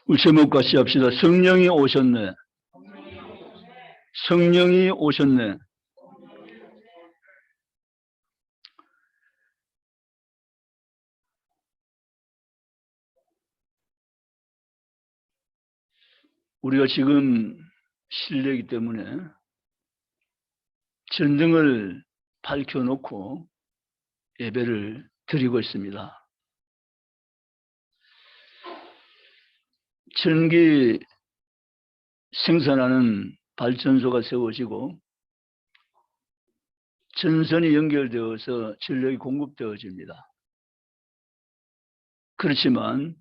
우리 제목 같이 합시다. 성령이 오셨네. 성령이 오셨네. 우리가 지금 실내이기 때문에 전등을 밝혀놓고 예배를 드리고 있습니다. 전기 생산하는 발전소가 세워지고 전선이 연결되어서 전력이 공급되어집니다. 그렇지만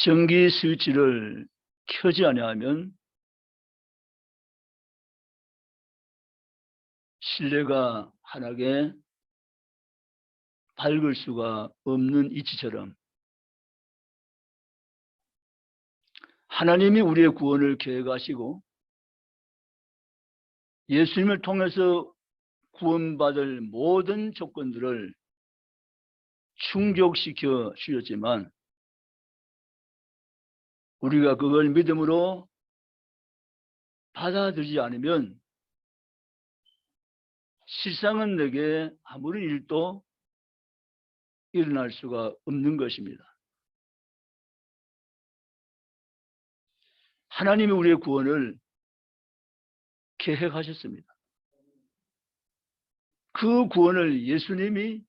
전기 스위치를 켜지 아니하면 실내가 환하게 밝을 수가 없는 이치처럼 하나님이 우리의 구원을 계획하시고 예수님을 통해서 구원받을 모든 조건들을 충족시켜 주셨지만 우리가 그걸 믿음으로 받아들이지 않으면 실상은 내게 아무런 일도 일어날 수가 없는 것입니다. 하나님이 우리의 구원을 계획하셨습니다. 그 구원을 예수님이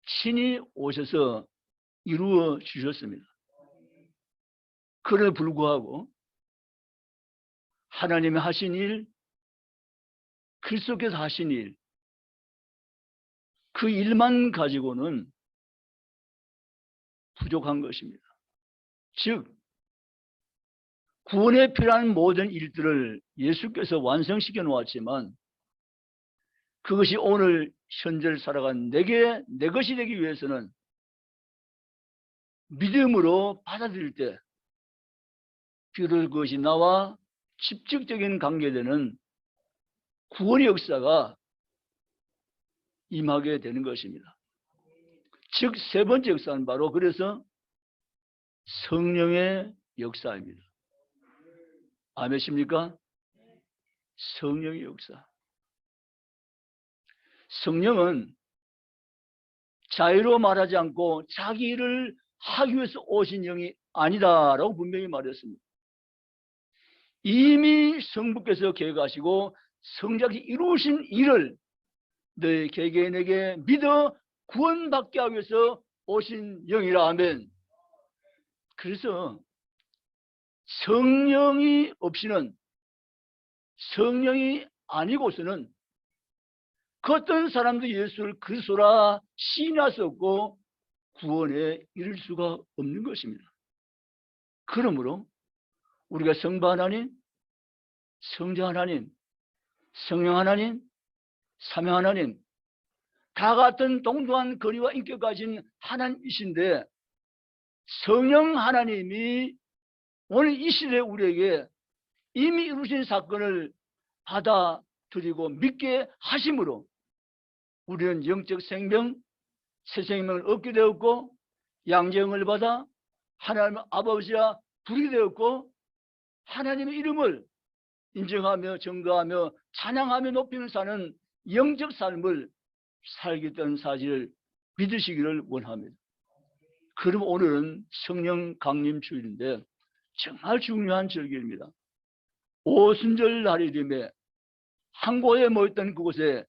친히 오셔서 이루어 주셨습니다. 그럼에도 불구하고 하나님이 하신 일, 그리스도께서 하신 일, 그 일만 가지고는 부족한 것입니다. 즉 구원에 필요한 모든 일들을 예수께서 완성시켜 놓았지만 그것이 오늘 현재를 살아간 내게 내 것이 되기 위해서는 믿음으로 받아들일 때 비로소 그것이 나와 직접적인 관계되는 구원의 역사가 임하게 되는 것입니다. 즉 세 번째 역사는 바로 그래서 성령의 역사입니다. 아멘입니까? 성령의 역사. 성령은 자유로 말하지 않고 자기 일을 하기 위해서 오신 영이 아니다라고 분명히 말했습니다. 이미 성부께서 계획하시고 성자께서 이루신 일을 너희 개개인에게 믿어 구원받게 하기 위해서 오신 영이라. 아멘. 그래서 성령이 없이는, 성령이 아니고서는 그 어떤 사람도 예수를 그리스도라 시인할 수 없고 구원에 이를 수가 없는 것입니다. 그러므로 우리가 성부 하나님, 성자 하나님, 성령 하나님, 삼위 하나님 다 같은 동등한 거리와 인격 가진 하나님이신데 성령 하나님이 오늘 이 시대에 우리에게 이미 이루신 사건을 받아들이고 믿게 하심으로 우리는 영적 생명, 새 생명을 얻게 되었고 양정을 받아 하나님 아버지와 부르게 되었고 하나님의 이름을 인정하며 증거하며 찬양하며 높이는 사는 영적 삶을 살게 된 사실을 믿으시기를 원합니다. 그럼 오늘은 성령 강림 주일인데 정말 중요한 절기입니다. 오순절 날이 되매 한 곳에 모였던 그곳에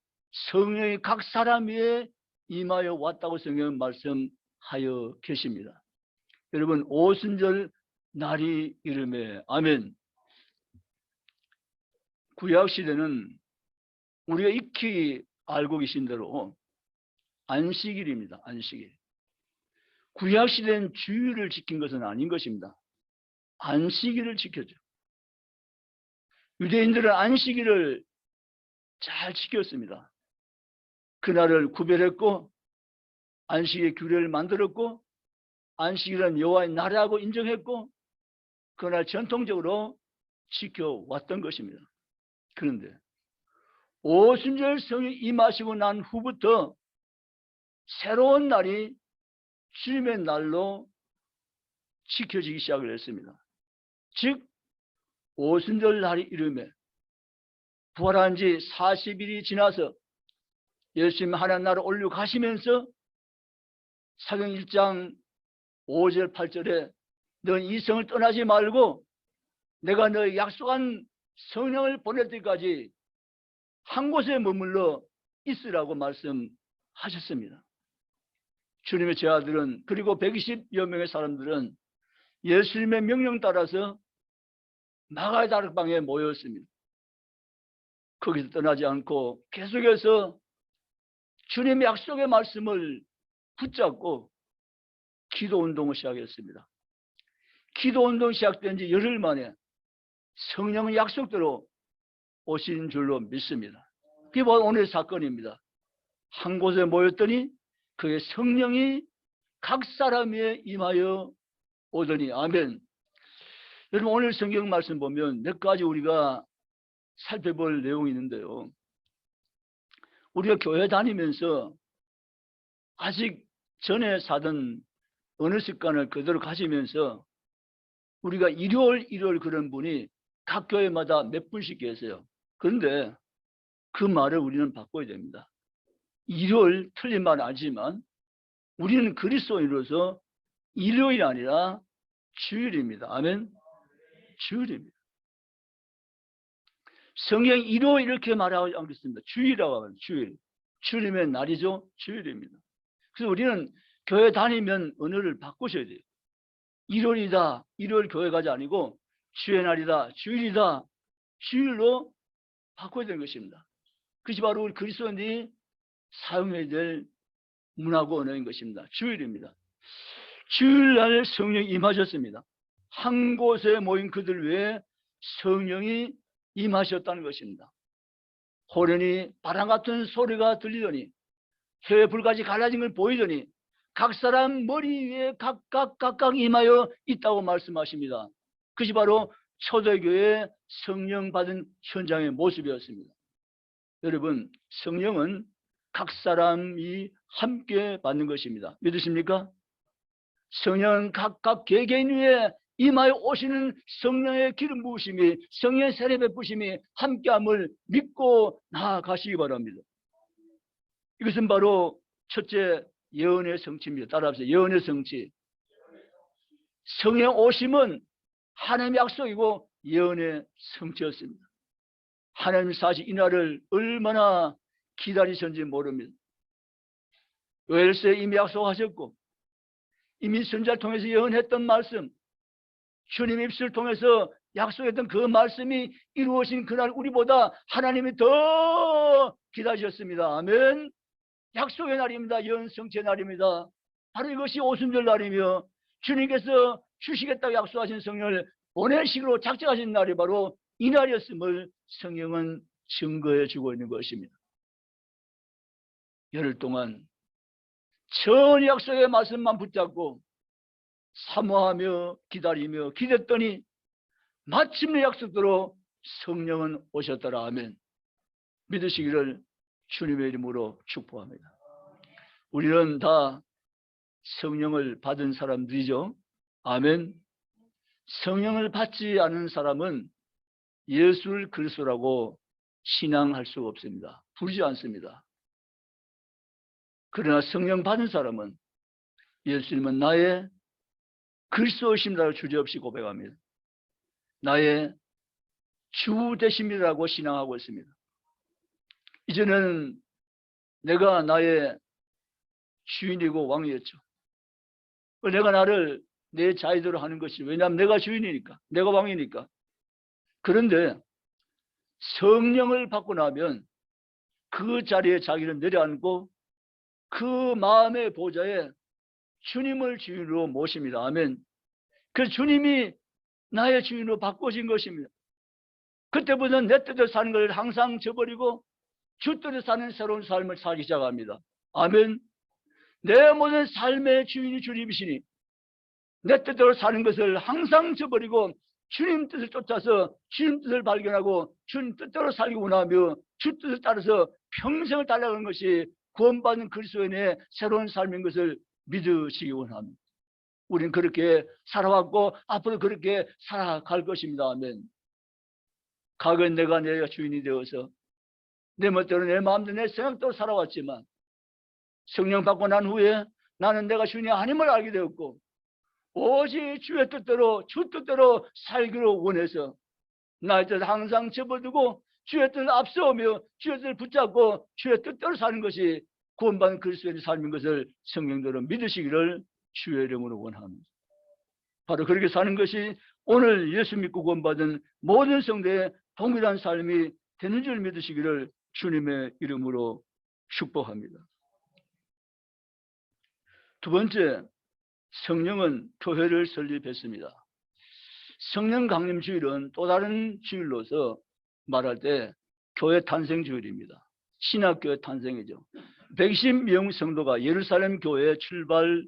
성령이 각 사람 위에 임하여 왔다고 성경은 말씀하여 계십니다. 여러분 오순절 날이 이름에 아멘. 구약시대는 우리가 익히 알고 계신 대로 안식일입니다. 안식일. 구약시대는 주일을 지킨 것은 아닌 것입니다. 안식일을 지켰죠. 유대인들은 안식일을 잘 지켰습니다. 그날을 구별했고 안식의 규례를 만들었고 안식일은 여호와의 날이라고 인정했고 그날 전통적으로 지켜왔던 것입니다. 그런데 오순절 성이 임하시고 난 후부터 새로운 날이 주님의 날로 지켜지기 시작을 했습니다. 즉 오순절 날이 이르매 부활한 지 40일이 지나서 예수님 하나님 나라 올려 가시면서 사도행 1장 5절 8절에 너는 이 성을 떠나지 말고 내가 너에게 약속한 성령을 보낼 때까지 한 곳에 머물러 있으라고 말씀하셨습니다. 주님의 제자들은 그리고 120여 명의 사람들은 예수님의 명령 따라서 마가의 다락방에 모였습니다. 거기서 떠나지 않고 계속해서 주님의 약속의 말씀을 붙잡고 기도운동을 시작했습니다. 기도운동 시작된 지 열흘 만에 성령은 약속대로 오신 줄로 믿습니다. 그게 바로 오늘의 사건입니다. 한 곳에 모였더니 그의 성령이 각 사람 위에 임하여 오더니 아멘. 여러분 오늘 성경 말씀 보면 몇 가지 우리가 살펴볼 내용이 있는데요. 우리가 교회 다니면서 아직 전에 사던 어느 습관을 그대로 가지면서 우리가 일요일 그런 분이 각 교회마다 몇 분씩 계세요. 그런데 그 말을 우리는 바꿔야 됩니다. 일요일 틀린 말은 아니지만 우리는 그리스도인으로서 일요일이 아니라 주일입니다. 아멘. 주일입니다. 성경이 일요일 이렇게 말하지 않겠습니다. 주일이라고 하면 주일. 주님의 날이죠. 주일입니다. 그래서 우리는 교회 다니면 언어를 바꾸셔야 돼요. 일요일이다. 일요일 교회 가지 아니고 주의 날이다. 주일이다. 주일로 바꿔야 되는 것입니다. 그것이 바로 우리 그리스도인이 사용해야 될 문화고 언어인 것입니다. 주일입니다. 주일날 성령이 임하셨습니다. 한 곳에 모인 그들 외에 성령이 임하셨다는 것입니다. 호련히 바람 같은 소리가 들리더니 해 불같이 갈라진 걸 보이더니 각 사람 머리 위에 각각 임하여 있다고 말씀하십니다. 그것이 바로 초대교회 성령 받은 현장의 모습이었습니다. 여러분 성령은 각 사람이 함께 받는 것입니다. 믿으십니까? 성령은 각각 개개인 위에 임하여 오시는 성령의 기름 부으심이 성령의 세례 부으심이 함께함을 믿고 나아가시기 바랍니다. 이것은 바로 첫째 예언의 성취입니다. 따라합시다. 예언의 성취. 성령 오심은 하나님의 약속이고 예언의 성취였습니다. 하나님 사실 이 날을 얼마나 기다리셨는지 모릅니다. 요엘서에 이미 약속하셨고 이미 선지자를 통해서 예언했던 말씀, 주님 입술을 통해서 약속했던 그 말씀이 이루어진 그날 우리보다 하나님이 더 기다리셨습니다. 아멘. 약속의 날입니다. 예언 성취의 날입니다. 바로 이것이 오순절 날이며 주님께서 주시겠다고 약속하신 성령을 보내시기로 작정하신 날이 바로 이 날이었음을 성경은 증거해 주고 있는 것입니다. 열흘 동안 전 약속의 말씀만 붙잡고 사모하며 기다리며 기댔더니 마침내 약속대로 성령은 오셨더라. 아멘. 믿으시기를 주님의 이름으로 축복합니다. 우리는 다 성령을 받은 사람들이죠. 아멘. 성령을 받지 않은 사람은 예수를 그리스도라고 신앙할 수가 없습니다. 부르지 않습니다. 그러나 성령 받은 사람은 예수님은 나의 그리스도이십니다라고 주저없이 고백합니다. 나의 주 되십니다라고 신앙하고 있습니다. 이제는 내가 나의 주인이고 왕이었죠. 내가 나를 내 자유대로 하는 것이, 왜냐하면 내가 주인이니까, 내가 왕이니까. 그런데 성령을 받고 나면 그 자리에 자기를 내려앉고 그 마음의 보좌에 주님을 주인으로 모십니다. 아멘. 그래서 주님이 나의 주인으로 바꿔진 것입니다. 그때부터는 내 뜻대로 사는 걸 항상 저버리고 주 뜻대로 사는 새로운 삶을 살기 시작합니다. 아멘. 내 모든 삶의 주인이 주님이시니 내 뜻대로 사는 것을 항상 저버리고 주님 뜻을 쫓아서 주님 뜻을 발견하고 주님 뜻대로 살기 원하며 주 뜻을 따라서 평생을 달려가는 것이 구원받는 그리스도인의 새로운 삶인 것을 믿으시기 원합니다. 우리는 그렇게 살아왔고 앞으로 그렇게 살아갈 것입니다. 아멘. 과거엔 내가 주인이 되어서 내 멋대로 내 마음대로 내 생각대로 살아왔지만 성령 받고 난 후에 나는 내가 주님이 아님을 알게 되었고 오직 주의 뜻대로 주 뜻대로 살기로 원해서 나의 뜻을 항상 접어두고 주의 뜻을 앞서오며 주의 뜻을 붙잡고 주의 뜻대로 사는 것이 구원받은 그리스도인의 삶인 것을 성령들은 믿으시기를 주의 이름으로 원합니다. 바로 그렇게 사는 것이 오늘 예수 믿고 구원받은 모든 성도의 동일한 삶이 되는 줄 믿으시기를 주님의 이름으로 축복합니다. 두 번째, 성령은 교회를 설립했습니다. 성령 강림 주일은 또 다른 주일로서 말할 때 교회 탄생 주일입니다. 신학교의 탄생이죠. 120명 성도가 예루살렘 교회의 출발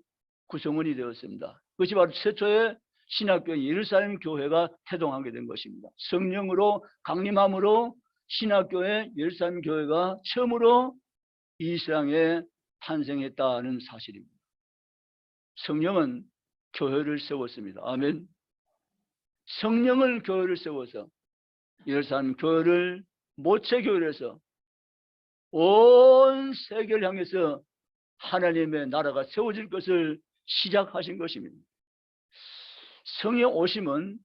구성원이 되었습니다. 그것이 바로 최초의 신학교 예루살렘 교회가 태동하게 된 것입니다. 성령으로 강림함으로 신학교의 예루살렘 교회가 처음으로 이 세상에 탄생했다는 사실입니다. 성령은 교회를 세웠습니다. 아멘. 성령을 교회를 세워서 예루살렘 교회를 모체 교회에서 온 세계를 향해서 하나님의 나라가 세워질 것을 시작하신 것입니다. 성령 오심은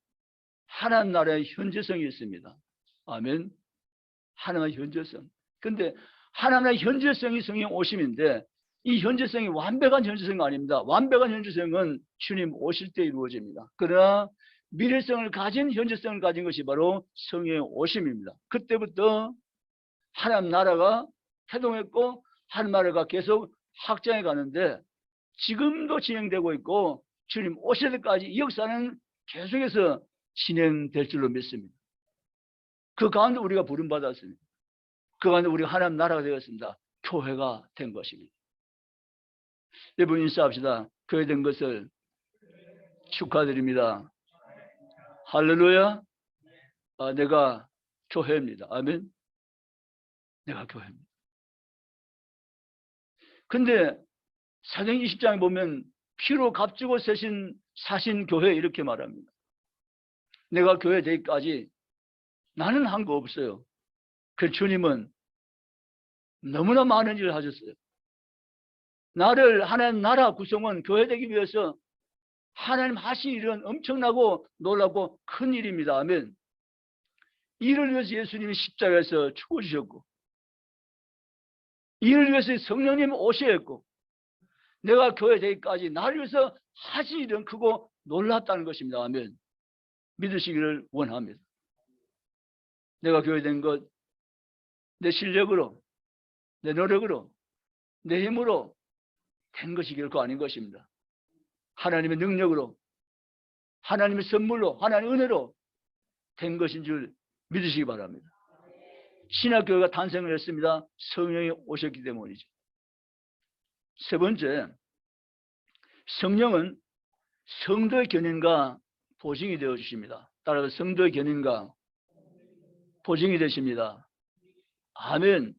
하나님 나라의 현재성이 있습니다. 아멘. 하나님의 현재성. 근데 하나님의 현재성이 성령 오심인데 이 현재성이 완벽한 현재성이 아닙니다. 완벽한 현재성은 주님 오실 때 이루어집니다. 그러나 미래성을 가진 현재성을 가진 것이 바로 성령의 오심입니다. 그때부터 하나님 나라가 태동했고 하나님 나라가 계속 확장해 가는데 지금도 진행되고 있고 주님 오실 때까지 이 역사는 계속해서 진행될 줄로 믿습니다. 그 가운데 우리가 부름받았습니다. 그 가운데 우리가 하나님 나라가 되었습니다. 교회가 된 것입니다. 여러분 인사합시다. 교회 된 것을 축하드립니다. 할렐루야. 내가 교회입니다. 아멘. 내가 교회입니다. 근데 사도행 20장에 보면 피로 값주고 사신 교회 이렇게 말합니다. 내가 교회 되기까지 나는 한 거 없어요. 그 주님은 너무나 많은 일을 하셨어요. 나를 하나님 나라 구성원 교회 되기 위해서 하나님 하신 일은 엄청나고 놀랍고 큰 일입니다. 아멘. 이를 위해서 예수님이 십자가에서 죽어주셨고 이를 위해서 성령님 오셔야 했고 내가 교회 되기까지 나를 위해서 하신 일은 크고 놀랍다는 것입니다. 아멘. 믿으시기를 원합니다. 내가 교회 된 것 내 실력으로 내 노력으로 내 힘으로 된 것이 결코 아닌 것입니다. 하나님의 능력으로 하나님의 선물로 하나님의 은혜로 된 것인 줄 믿으시기 바랍니다. 신학교회가 탄생을 했습니다. 성령이 오셨기 때문이죠. 세 번째, 성령은 성도의 견인과 보증이 되어 주십니다. 따라서 성도의 견인과 보증이 되십니다. 아멘.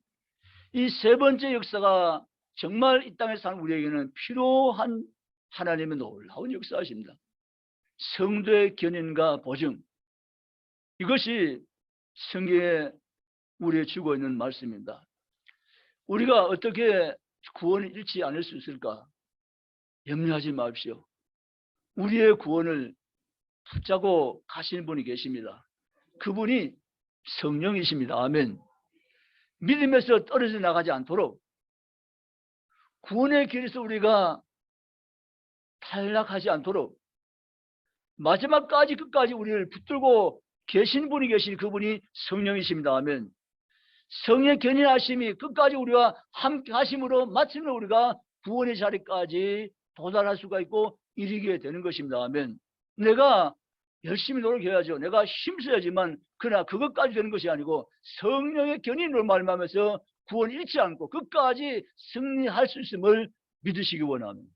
이 세 번째 역사가 정말 이 땅에 사는 우리에게는 필요한 하나님의 놀라운 역사이십니다. 성도의 견인과 보증. 이것이 성경에 우리에 주고 있는 말씀입니다. 우리가 어떻게 구원을 잃지 않을 수 있을까? 염려하지 마십시오. 우리의 구원을 붙잡고 가시는 분이 계십니다. 그분이 성령이십니다. 아멘. 믿음에서 떨어져 나가지 않도록 구원의 길에서 우리가 탈락하지 않도록 마지막까지 끝까지 우리를 붙들고 계신 분이 계신 그분이 성령이십니다. 아멘. 성령의 견인하심이 끝까지 우리와 함께 하심으로 마침내 우리가 구원의 자리까지 도달할 수가 있고 이르게 되는 것입니다. 아멘. 내가 열심히 노력해야죠. 내가 힘써야지만 그러나 그것까지 되는 것이 아니고 성령의 견인으로 말미암아서 구원 잃지 않고 끝까지 승리할 수 있음을 믿으시기 원합니다.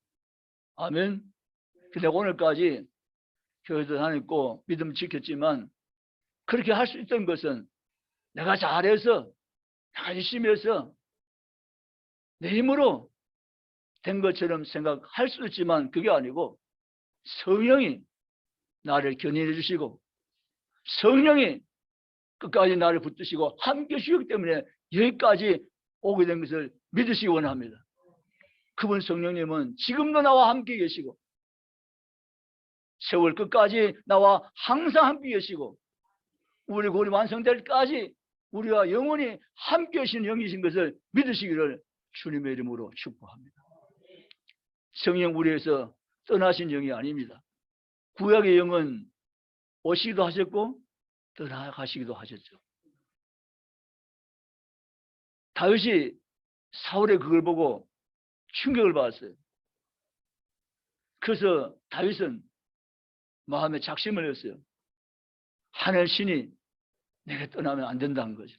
아멘. 근데 오늘까지 교회도 다녔고 믿음 지켰지만 그렇게 할 수 있던 것은 내가 잘해서 내가 열심히 해서 내 힘으로 된 것처럼 생각할 수 있지만 그게 아니고 성령이 나를 견인해 주시고 성령이 끝까지 나를 붙드시고 함께 주셨기 때문에 여기까지 오게 된 것을 믿으시기 원합니다. 그분 성령님은 지금도 나와 함께 계시고 세월 끝까지 나와 항상 함께 계시고 우리 구원이 완성될 때까지 우리와 영원히 함께 하시는 영이신 것을 믿으시기를 주님의 이름으로 축복합니다. 성령 우리에서 떠나신 영이 아닙니다. 구약의 영은 오시기도 하셨고 떠나가시기도 하셨죠. 다윗이 사울의 그걸 보고 충격을 받았어요. 그래서 다윗은 마음에 작심을 했어요. 하늘 신이 내게 떠나면 안 된다는 거죠.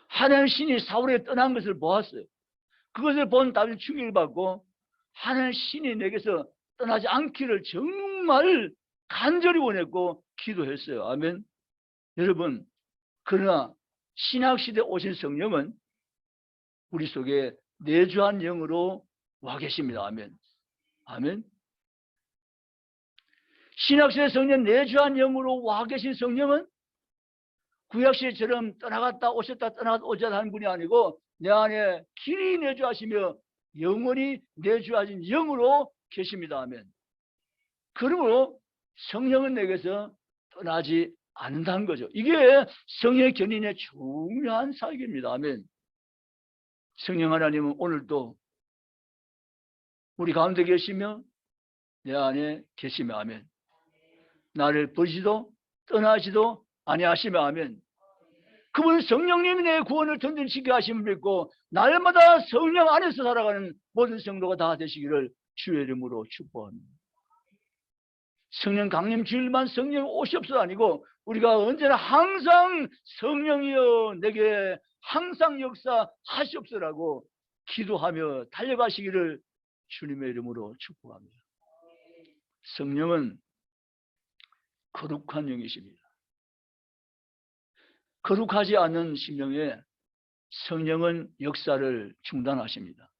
하늘 신이 사울에게 떠난 것을 보았어요. 그것을 본 다윗이 충격을 받고 하늘 신이 내게서 떠나지 않기를 정말 간절히 원했고 기도했어요. 아멘. 여러분, 그러나 신약시대에 오신 성령은 우리 속에 내주한 영으로 와 계십니다. 아멘. 아멘. 신약시대 성령 내주한 영으로 와 계신 성령은 구약시대처럼 떠나갔다 오셨다 떠나갔다 오셨다 하는 분이 아니고 내 안에 길이 내주하시며 영원히 내주하신 영으로 계십니다. 아멘. 그러므로 성령은 내게서 떠나지 않는다는 거죠. 이게 성령의 견인의 중요한 사역입니다. 아멘. 성령 하나님은 오늘도 우리 가운데 계시며 내 안에 계시며 아멘. 나를 버리시도 떠나시도 아니하시며 아멘. 그분은 성령님이 내 구원을 든든시게 하심을 믿고 날마다 성령 안에서 살아가는 모든 성도가 다 되시기를 주의 이름으로 축복합니다. 성령 강림 주일만 성령 오시옵소서 아니고 우리가 언제나 항상 성령이여 내게 항상 역사하시옵소서라고 기도하며 달려가시기를 주님의 이름으로 축복합니다. 성령은 거룩한 영이십니다. 거룩하지 않은 심령에 성령은 역사를 중단하십니다.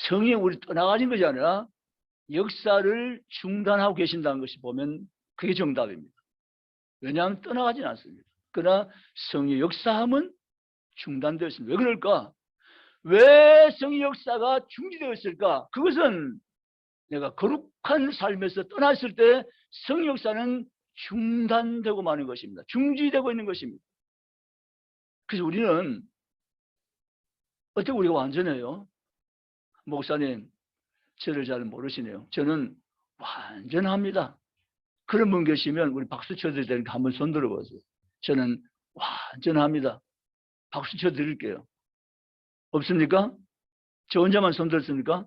성령 우리 떠나가신 것이 아니라 역사를 중단하고 계신다는 것이 보면 그게 정답입니다. 왜냐하면 떠나가진 않습니다. 그러나 성령 역사함은 중단되어 있습니다. 왜 그럴까? 왜 성령 역사가 중지되어 있을까? 그것은 내가 거룩한 삶에서 떠났을 때 성령 역사는 중단되고 마는 것입니다. 중지되고 있는 것입니다. 그래서 우리는 어떻게 우리가 완전해요? 목사님, 저를 잘 모르시네요. 저는 완전합니다. 그런 분 계시면 우리 박수 쳐드릴 테니까 한번 손 들어보세요. 저는 완전합니다. 박수 쳐드릴게요. 없습니까? 저 혼자만 손 들었습니까?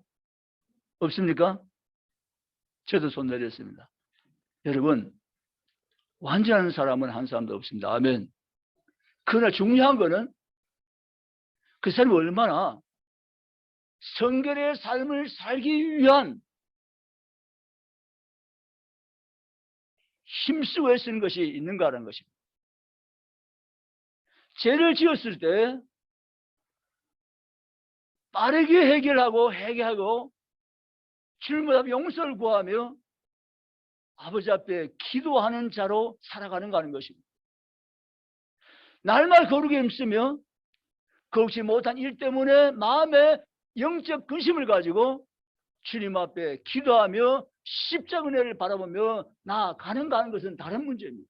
없습니까? 저도 손 내렸습니다. 여러분, 완전한 사람은 한 사람도 없습니다. 아멘. 그러나 중요한 거는 그 사람이 얼마나 성결의 삶을 살기 위한 힘쓰고 애쓰는 것이 있는가라는 것입니다. 죄를 지었을 때 빠르게 회개하고 질문하며 용서를 구하며 아버지 앞에 기도하는 자로 살아가는가 하는 것입니다. 날마다 거룩에 힘쓰며 거룩지 못한 일 때문에 마음에 영적 근심을 가지고 주님 앞에 기도하며 십자가 은혜를 바라보며 나아가는가 하는 것은 다른 문제입니다.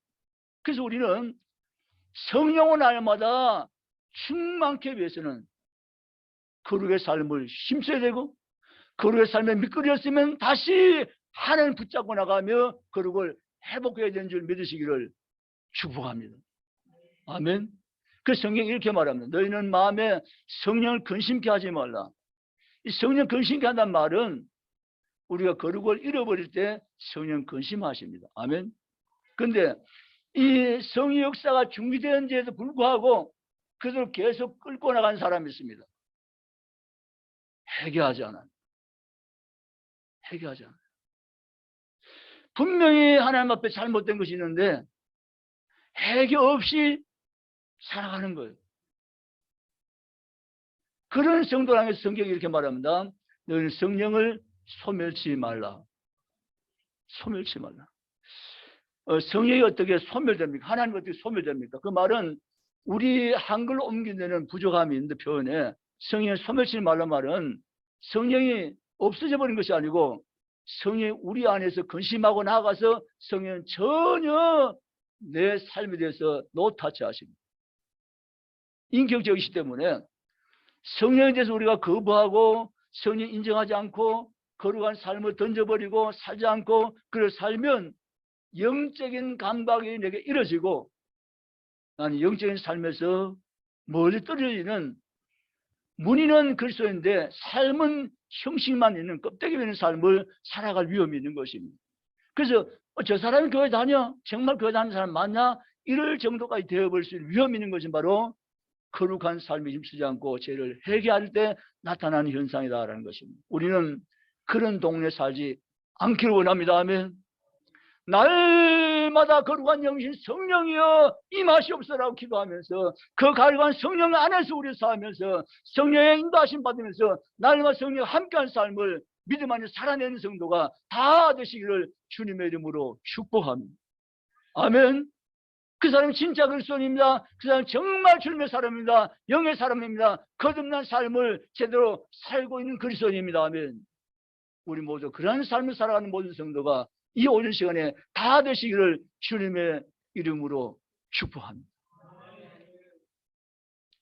그래서 우리는 성령의 날마다 충만케 위해서는 거룩의 삶을 힘써야 되고 거룩의 삶에 미끄러졌으면 다시 하나님 붙잡고 나가며 거룩을 회복해야 되는 줄 믿으시기를 축복합니다. 아멘. 그 성경이 이렇게 말합니다. 너희는 마음에 성령을 근심케 하지 말라. 이 성령 근심케 한다는 말은 우리가 거룩을 잃어버릴 때 성령 근심하십니다. 아멘. 그런데 이 성령 역사가 중지되는지에도 불구하고 그들을 계속 끌고 나간 사람이 있습니다. 회개하지 않아요. 회개하지 않아요. 분명히 하나님 앞에 잘못된 것이 있는데 회개 없이 살아가는 거예요. 그런 성도를 향해서 성경이 이렇게 말합니다. 너희는 성령을 소멸치 말라. 소멸치 말라. 성령이 어떻게 소멸됩니까? 하나님 어떻게 소멸됩니까? 그 말은 우리 한글로 옮긴 데는 부족함이 있는데 표현에 성령을 소멸치 말라 말은 성령이 없어져 버린 것이 아니고 성령이 우리 안에서 근심하고 나아가서 성령은 전혀 내 삶에 대해서 노타치 하십니다. 인격적이기 때문에 성령에 대해서 우리가 거부하고 성령 인정하지 않고 거룩한 삶을 던져버리고 살지 않고 그를 살면 영적인 감각이 내게 이루어지고 나는 영적인 삶에서 멀리 떨어지는 문의는 그리스도인데 삶은 형식만 있는 껍데기 있는 삶을 살아갈 위험이 있는 것입니다. 그래서 저 사람이 교회 다녀? 정말 교회 다니는 사람 맞냐? 이럴 정도까지 되어버릴 수 있는 위험이 있는 것이 바로 거룩한 삶에 힘쓰지 않고 죄를 회개할 때 나타나는 현상이다라는 것입니다. 우리는 그런 동네에 살지 않기를 원합니다. 아멘. 날마다 거룩한 영신 성령이여 임하시옵소서라고 기도하면서 그 거룩한 성령 안에서 우리 살면서 성령의 인도하심 받으면서 날마다 성령과 함께한 삶을 믿음 안에 살아내는 성도가 다 되시기를 주님의 이름으로 축복합니다. 아멘. 그 사람이 진짜 그리스도인입니다. 그 사람은 정말 주님의 사람입니다. 영의 사람입니다. 거듭난 삶을 제대로 살고 있는 그리스도인입니다. 아멘. 우리 모두 그러한 삶을 살아가는 모든 성도가 이 오전 시간에 다 되시기를 주님의 이름으로 축복합니다.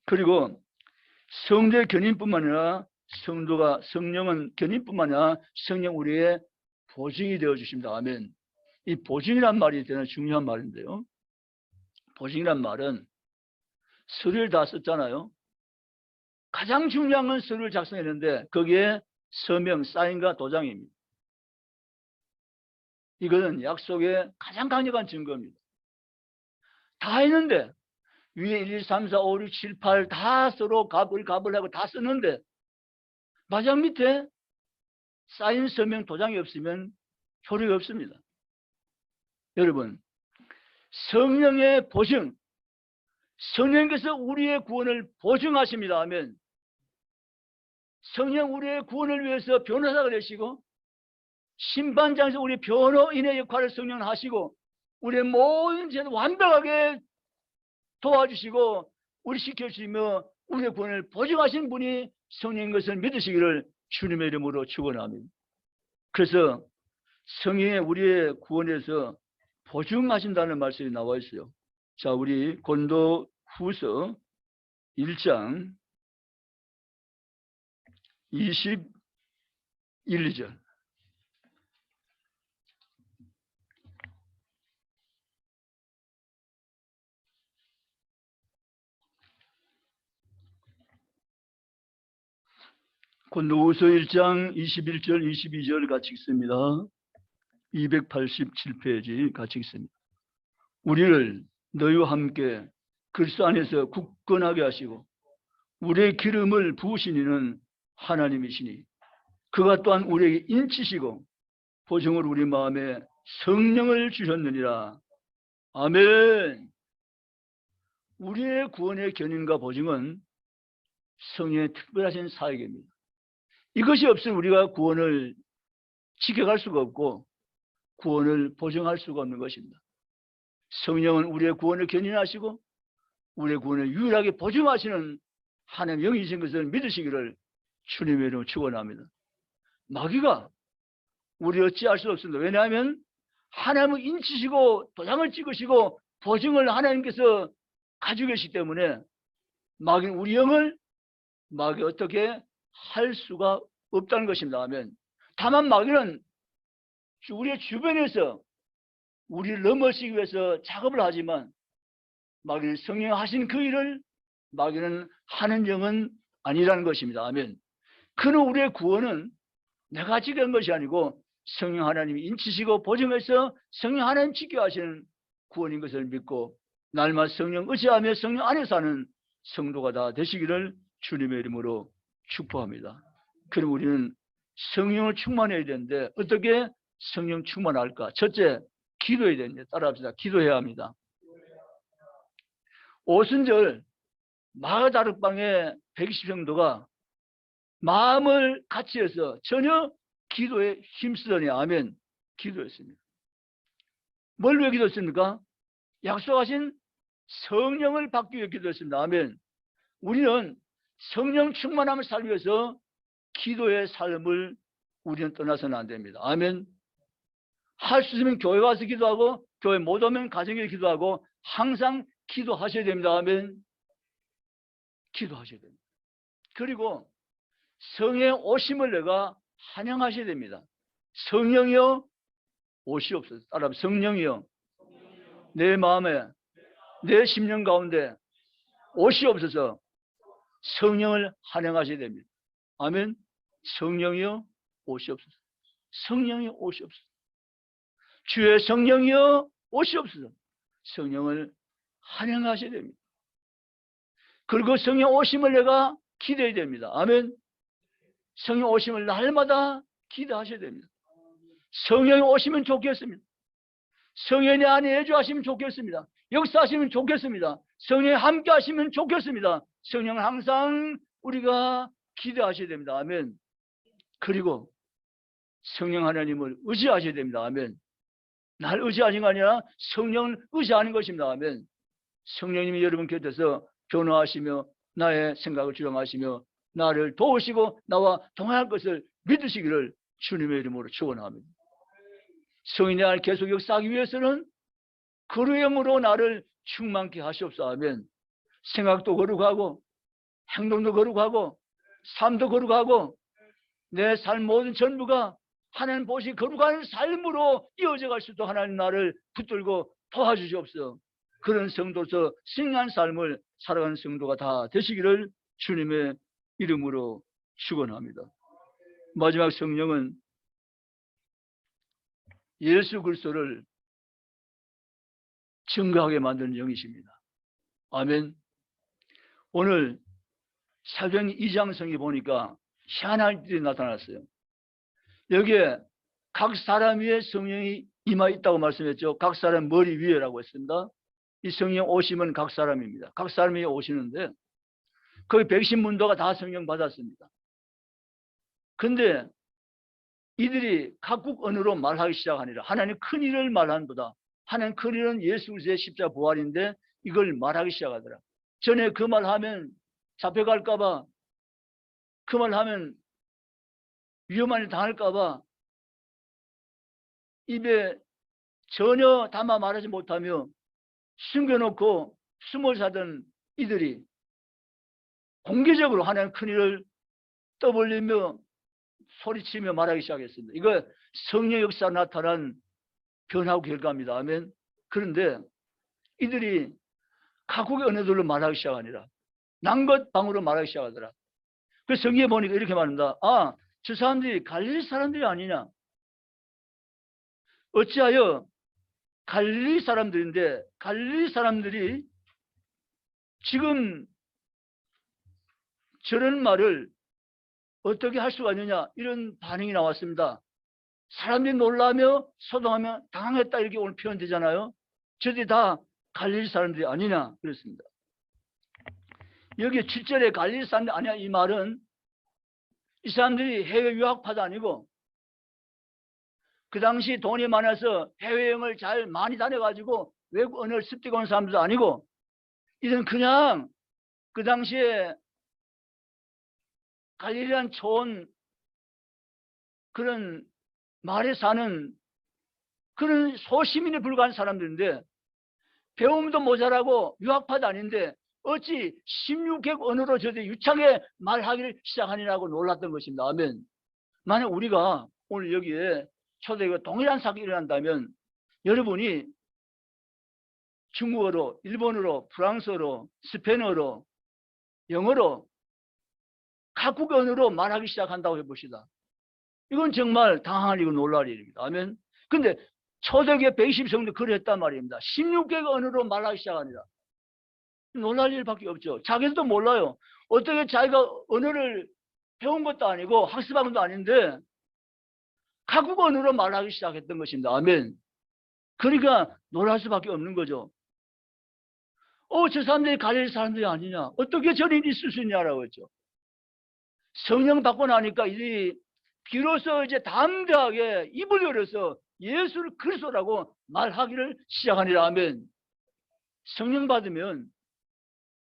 그리고 성도의 견인뿐만 아니라 성령은 견인뿐만 아니라 성령 우리의 보증이 되어 주십니다. 아멘. 이 보증이란 말이 대단히 중요한 말인데요. 보증이란 말은 서류를 다 썼잖아요. 가장 중요한 건 서류를 작성했는데 거기에 서명, 사인과 도장입니다. 이거는 약속의 가장 강력한 증거입니다. 다 했는데 위에 1, 2, 3, 4, 5, 6, 7, 8 다 서로 갑을 하고 다 썼는데 마지막 밑에 사인, 서명, 도장이 없으면 효력이 없습니다. 여러분, 성령의 보증, 성령께서 우리의 구원을 보증하십니다. 아멘. 성령 우리의 구원을 위해서 변호사가 되시고 심판장에서 우리 변호인의 역할을 성령 하시고 우리의 모든 죄를 완벽하게 도와주시고 우리 지켜주시며 우리의 구원을 보증하신 분이 성령인 것을 믿으시기를 주님의 이름으로 축원합니다. 그래서 성령이 우리의 구원에서 보증하신다는 말씀이 나와 있어요. 자, 우리 고린도후서 1장 21, 2절. 고린도후서 1장 21절, 22절 같이 읽습니다. 287페이지 같이 읽습니다. 우리를 너희와 함께 그리스도 안에서 굳건하게 하시고 우리의 기름을 부으신 이는 하나님이시니 그가 또한 우리에게 인치시고 보증으로 우리 마음에 성령을 주셨느니라. 아멘. 우리의 구원의 견인과 보증은 성령의 특별하신 사역입니다. 이것이 없으면 우리가 구원을 지켜갈 수가 없고 구원을 보증할 수가 없는 것입니다. 성령은 우리의 구원을 견인하시고 우리의 구원을 유일하게 보증하시는 하나님 영이신 것을 믿으시기를 주님의 이름으로 축원합니다. 마귀가 우리 어찌할 수 없습니다. 왜냐하면 하나님을 인치시고 도장을 찍으시고 보증을 하나님께서 가지고 계시기 때문에 마귀는 우리 영을 어떻게 할 수가 없다는 것입니다. 아멘. 다만 마귀는 우리의 주변에서 우리를 넘어지기 위해서 작업을 하지만 마귀는 성령이 하신 그 일을 마귀는 하는 영은 아니라는 것입니다. 아멘. 그는 우리의 구원은 내가 지키는 것이 아니고 성령 하나님이 인치시고 보증해서 성령 하나님 지켜하시는 구원인 것을 믿고 날마다 성령 의지하며 성령 안에 사는 성도가 다 되시기를 주님의 이름으로 축복합니다. 그럼 우리는 성령을 충만해야 되는데 어떻게 성령 충만할까? 첫째, 기도해야 됩니다. 따라합시다. 기도해야 합니다. 오순절 마가다락방에 120 정도가 마음을 같이 해서 전혀 기도에 힘쓰더니 아멘 기도했습니다. 뭘 위해 기도했습니까? 약속하신 성령을 받기 위해 기도했습니다. 아멘. 우리는 성령 충만함을 살기 위해서 기도의 삶을 우리는 떠나서는 안 됩니다. 아멘. 할 수 있으면 교회 와서 기도하고 교회 못 오면 가정에 기도하고 항상 기도하셔야 됩니다. 아멘. 기도하셔야 됩니다. 그리고 성의 오심을 내가 환영하셔야 됩니다. 성령이여 오시옵소서. 따라 성령이여 내 마음에 내 심령 가운데 오시옵소서. 성령을 환영하셔야 됩니다. 아멘. 성령이여 오시옵소서. 성령이 오시옵소서. 주의 성령이여 오시옵소서. 성령을 환영하셔야 됩니다. 그리고 성령 오심을 내가 기대해야 됩니다. 아멘. 성령 오심을 날마다 기대하셔야 됩니다. 성령이 오시면 좋겠습니다. 성령이 안에 내주하시면 좋겠습니다. 역사하시면 좋겠습니다. 성령이 함께 하시면 좋겠습니다. 성령을 항상 우리가 기대하셔야 됩니다. 아멘. 그리고 성령 하나님을 의지하셔야 됩니다. 아멘. 날 의지하는 거 아니라 성령을 의지하는 것입니다. 아멘. 성령님이 여러분 곁에서 변화하시며 나의 생각을 주장하시며 나를 도우시고 나와 동행할 것을 믿으시기를 주님의 이름으로 축원합니다. 성인의 날 계속 역사하기 위해서는 그의 영으로 나를 충만케 하시옵소서. 아멘. 생각도 거룩하고 행동도 거룩하고 삶도 거룩하고 내 삶 모든 전부가 하나님 보시 거룩한 삶으로 이어져 갈 수 있도록 하나님 나를 붙들고 도와주시옵소서. 그런 성도서 승리한 삶을 살아가는 성도가 다 되시기를 주님의 이름으로 축원합니다. 마지막 성령은 예수 그리스도를 증거하게 만드는 영이십니다. 아멘. 오늘 사도행 2장 성에 보니까 희한한 일이 나타났어요. 여기에 각 사람 위에 성령이 임하 있다고 말씀했죠. 각 사람 머리 위에라고 했습니다. 이 성령 오심은 각 사람입니다. 각 사람이 오시는데 거의 백신문도가 다 성령 받았습니다. 근데 이들이 각국 언어로 말하기 시작하니라. 하나님 큰 일을 말한보다 하나님 큰 일은 예수 그리스도의 십자가 부활인데 이걸 말하기 시작하더라. 전에 그 말하면 잡혀갈까봐 그 말하면 위험한 일 당할까봐 입에 전혀 담아 말하지 못하며 숨겨놓고 숨을 사던 이들이 공개적으로 하나님 큰일을 떠벌리며 소리치며 말하기 시작했습니다. 이거 성령 역사 나타난 변화의 결과입니다. 아멘. 그런데 이들이 각국의 언어들로 말하기 시작하니라. 난것 방으로 말하기 시작하더라. 그래서 성경에 보니까 이렇게 말합니다. 아, 저 사람들이 갈릴리 사람들이 아니냐. 어찌하여 갈릴리 사람들인데 갈릴리 사람들이 지금 저런 말을 어떻게 할 수가 있느냐 이런 반응이 나왔습니다. 사람들이 놀라며 소동하며 당황했다 이렇게 오늘 표현되잖아요. 저들이 다 갈릴리 사람들이 아니냐 그랬습니다. 여기 7절에 갈릴리 사람들이 아니냐 이 말은 이 사람들이 해외 유학파도 아니고 그 당시 돈이 많아서 해외여행을 잘 많이 다녀가지고 외국 언어를 습득해 온 사람들도 아니고 이들은 그냥 그 당시에 갈릴리란 좋은 그런 말에 사는 그런 소시민에 불과한 사람들인데 배움도 모자라고 유학파도 아닌데 어찌 16개국 언어로 저들이 유창하게 말하기를 시작하니라고 놀랐던 것입니다. 아멘. 만약 우리가 오늘 여기에 초대교회 동일한 사건이 일어난다면 여러분이 중국어로, 일본어로, 프랑스어로, 스페인어로, 영어로 각국 언어로 말하기 시작한다고 해봅시다. 이건 정말 당황할 일이고 놀랄 일입니다. 아멘. 근데 초대교회 120성도 그랬단 말입니다. 16개국 언어로 말하기 시작하니라. 놀랄 일밖에 없죠. 자기도 몰라요. 어떻게 자기가 언어를 배운 것도 아니고 학습한 것도 아닌데 각국 언어로 말하기 시작했던 것입니다. 아멘. 그러니까 놀랄 수밖에 없는 거죠. 저 사람들이 갈릴리 사람들이 아니냐. 어떻게 저런 일이 있을 수 있냐라고 했죠. 성령 받고 나니까 이 비로소 이제 담대하게 입을 열어서 예수를 그리스도라고 말하기를 시작하니라. 아멘. 성령 받으면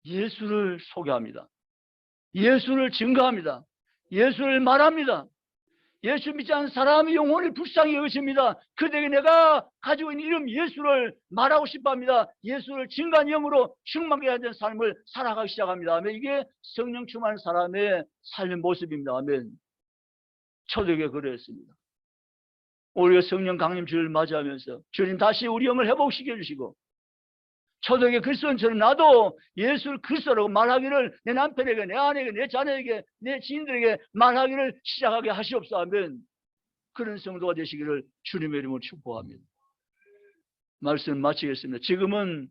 예수를 소개합니다. 예수를 증거합니다. 예수를 말합니다. 예수 믿지 않는 사람의 영혼을 불쌍히 여기십니다. 그들에게 내가 가지고 있는 이름 예수를 말하고 싶어합니다. 예수를 증거한 영으로 충만하게 하는 삶을 살아가기 시작합니다. 아멘. 이게 성령 충만한 사람의 삶의 모습입니다. 아멘. 초대교회 그랬습니다. 우리가 성령 강림 주를 맞이하면서 주님 다시 우리 영을 회복시켜 주시고 초대교회 그리스도인처럼 나도 예수를 그리스도라고 말하기를 내 남편에게, 내 아내에게, 내 자녀에게, 내 지인들에게 말하기를 시작하게 하시옵소서. 아멘. 그런 성도가 되시기를 주님의 이름으로 축복합니다. 말씀 마치겠습니다. 지금은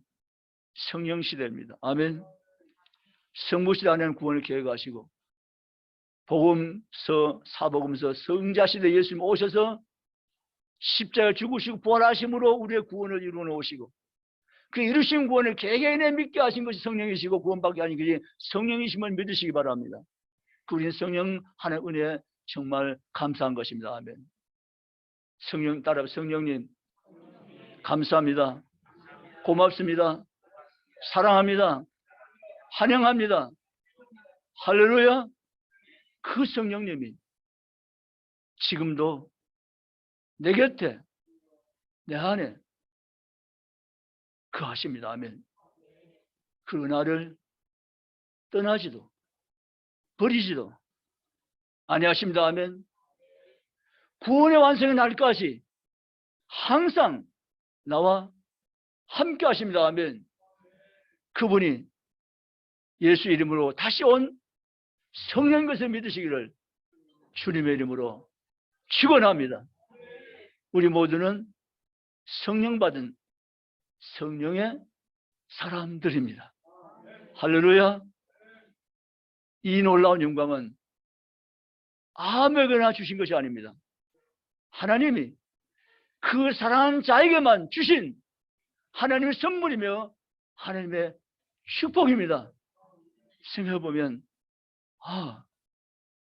성령 시대입니다. 아멘. 성부시대 안에는 구원을 계획하시고 복음서, 사복음서, 성자시대 예수님 오셔서 십자가에 죽으시고 부활하심으로 우리의 구원을 이루어 놓으시고 그 이루신 구원을 개개인에 믿게 하신 것이 성령이시고 구원받게 하신 것이 성령이심을 믿으시기 바랍니다. 그 우리는 성령 하나의 은혜 정말 감사한 것입니다. 아멘. 성령 따라 성령님 감사합니다. 고맙습니다. 사랑합니다. 환영합니다. 할렐루야. 그 성령님이 지금도 내 곁에 내 안에 그하십니다. 아멘. 그 은혜를 떠나지도 버리지도 아니하십니다. 아멘. 구원의 완성의 날까지 항상 나와 함께 하십니다. 아멘. 그분이 예수 이름으로 다시 온 성령인 것을 믿으시기를 주님의 이름으로 축원합니다. 우리 모두는 성령 받은 성령의 사람들입니다. 할렐루야. 이 놀라운 영광은 아무에게나 주신 것이 아닙니다. 하나님이 그 사랑하는 자에게만 주신 하나님의 선물이며 하나님의 축복입니다. 생각해보면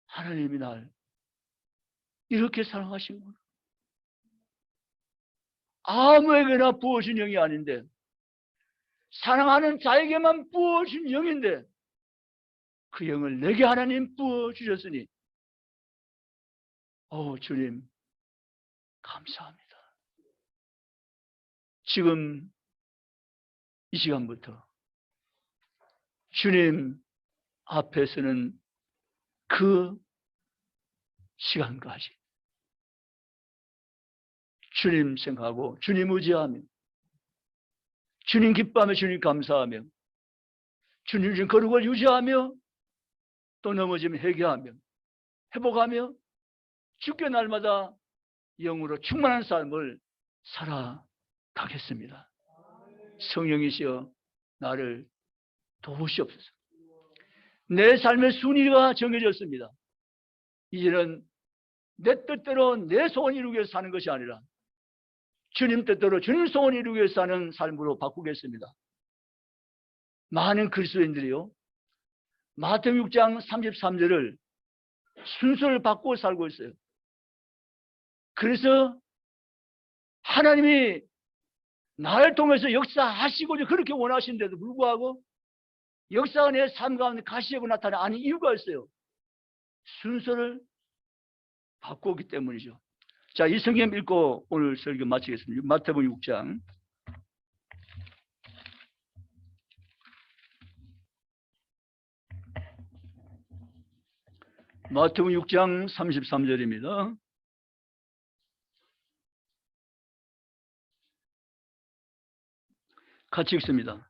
하나님이 날 이렇게 사랑하시구나. 아무에게나 부어준 영이 아닌데 사랑하는 자에게만 부어준 영인데 그 영을 내게 하나님 부어주셨으니 주님 감사합니다. 지금 이 시간부터 주님 앞에서는 그 시간까지 주님 생각하고 주님 의지하며 주님 기뻐하며 주님 감사하며 주님 주신 거룩을 유지하며 또 넘어지면 회개하며 회복하며 죽게 날마다 영으로 충만한 삶을 살아가겠습니다. 성령이시여 나를 도우시옵소서. 내 삶의 순위가 정해졌습니다. 이제는 내 뜻대로 내 소원 이루기 위해서 사는 것이 아니라 주님 뜻대로 주님 소원 이루기 위해서 사는 삶으로 바꾸겠습니다. 많은 그리스도인들이요 마태복음 6장 33절을 순서를 바꾸고 살고 있어요. 그래서 하나님이 나를 통해서 역사하시고자 그렇게 원하시는데도 불구하고 역사가 내 삶 가운데 가시하고 나타나는 아닌 이유가 있어요. 순서를 바꾸기 때문이죠. 자, 이 성경 읽고 오늘 설교 마치겠습니다. 마태복음 6장. 마태복음 6장 33절입니다. 같이 읽습니다.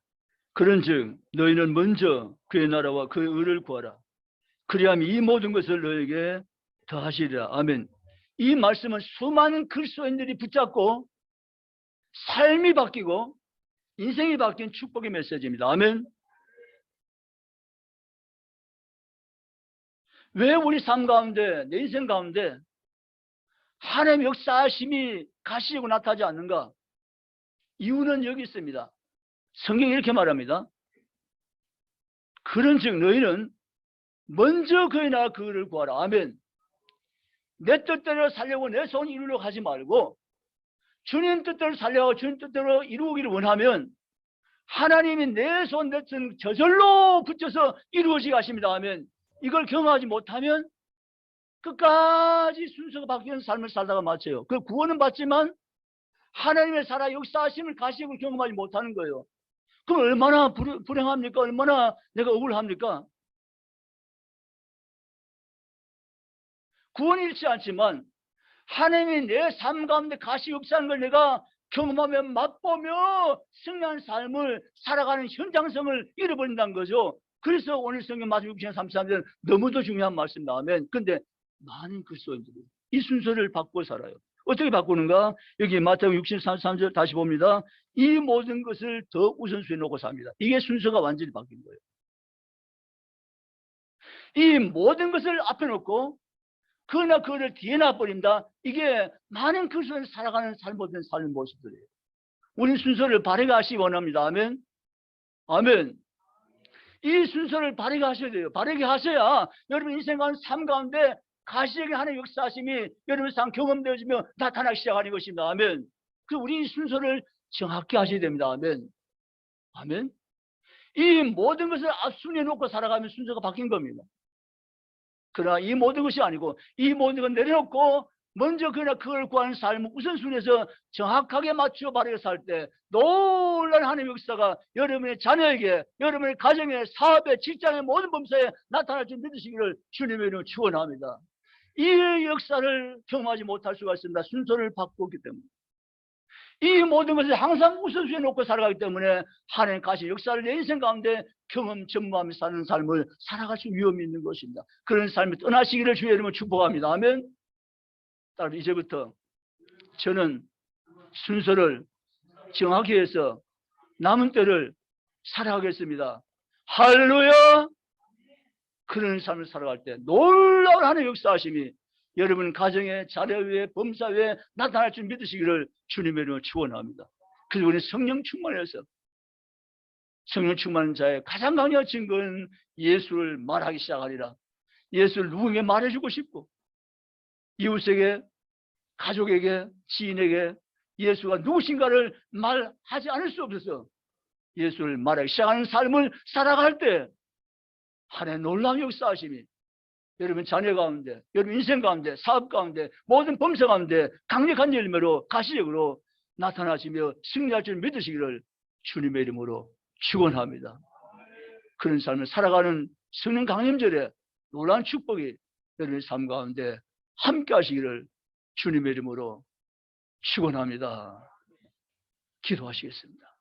그런즉 너희는 먼저 그의 나라와 그의 의를 구하라. 그리하면 이 모든 것을 너에게 더하시리라. 아멘. 이 말씀은 수많은 그리스도인들이 붙잡고 삶이 바뀌고 인생이 바뀐 축복의 메시지입니다. 아멘. 왜 우리 삶 가운데 내 인생 가운데 하나님의 역사하심이 가시고 나타나지 않는가? 이유는 여기 있습니다. 성경이 이렇게 말합니다. 그런즉 너희는 먼저 그의 나라 그를 구하라. 아멘. 내 뜻대로 살려고 내 손 이루려고 하지 말고 주님 뜻대로 살려고 주님 뜻대로 이루기를 원하면 하나님이 내 손 내 뜻 저절로 붙여서 이루어지게 하십니다. 하면 이걸 경험하지 못하면 끝까지 순서가 바뀌는 삶을 살다가 마쳐요. 그 구원은 받지만 하나님의 살아 역사하심을 가시고 경험하지 못하는 거예요. 그럼 얼마나 불행합니까? 얼마나 내가 억울합니까? 구원이 잃지 않지만 하나님이 내 삶 가운데 가시 역사하는 걸 내가 경험하며 맛보며 승리한 삶을 살아가는 현장성을 잃어버린다는 거죠. 그래서 오늘 성경 마지막 6장 33절 너무도 중요한 말씀 나오면 근데 많은 그리스도인들이 이 순서를 바꾸고 살아요. 어떻게 바꾸는가? 여기 마태복음 6장 33절 다시 봅니다. 이 모든 것을 더 우선순위에 놓고 삽니다. 이게 순서가 완전히 바뀐 거예요. 이 모든 것을 앞에 놓고 그러나 그를 뒤에 놔버린다. 이게 많은 그리스도인을 살아가는 잘못된 삶의 모습들이에요. 우리 순서를 바르게 하시기 원합니다. 아멘. 아멘. 이 순서를 바르게 하셔야 돼요. 바르게 하셔야 여러분 인생 가운데 삶 가운데 가시적인 하나님의 역사하심이 여러분 삶 경험되어지며 나타나기 시작하는 것입니다. 아멘. 그 우리 순서를 정확히 하셔야 됩니다. 아멘. 아멘. 이 모든 것을 앞순위에 놓고 살아가면 순서가 바뀐 겁니다. 그러나 이 모든 것이 아니고 이 모든 걸 내려놓고 먼저 그걸 구하는 삶을 우선순위에서 정확하게 맞추어 바르게 살 때 놀라운 하나님의 역사가 여러분의 자녀에게 여러분의 가정에 사업에 직장의 모든 범사에 나타날 줄 믿으시기를 주님의 이름으로 축원합니다. 이 역사를 경험하지 못할 수가 있습니다. 순서를 바꾸기 때문에. 이 모든 것을 항상 우선순위에 놓고 살아가기 때문에 하나님 가시 역사를 내 인생 가운데 경험 전무하며 사는 삶을 살아갈 수 위험이 있는 것입니다. 그런 삶을 떠나시기를 주의 이름으로 축복합니다. 아멘. 따라서 이제부터 저는 순서를 정확히 해서 남은 때를 살아가겠습니다. 할렐루야. 그런 삶을 살아갈 때 놀라운 하나님의 역사하심이 여러분 가정의 자녀 위에 범사 위에 나타날 줄 믿으시기를 주님의 이름으로 축원합니다. 그리고 우리 성령 충만해서 성령 충만한 자의 가장 강력한 증거는 예수를 말하기 시작하리라. 예수를 누구에게 말해주고 싶고 이웃에게 가족에게 지인에게 예수가 누구신가를 말하지 않을 수 없어서 예수를 말하기 시작하는 삶을 살아갈 때 하나님의 놀라운 역사하심이 여러분 자녀 가운데, 여러분 인생 가운데, 사업 가운데, 모든 범사 가운데 강력한 열매로 가시적으로 나타나시며 승리할 줄 믿으시기를 주님의 이름으로 축원합니다. 그런 삶을 살아가는 성령 강림절에 놀라운 축복이 여러분의 삶 가운데 함께 하시기를 주님의 이름으로 축원합니다. 기도하시겠습니다.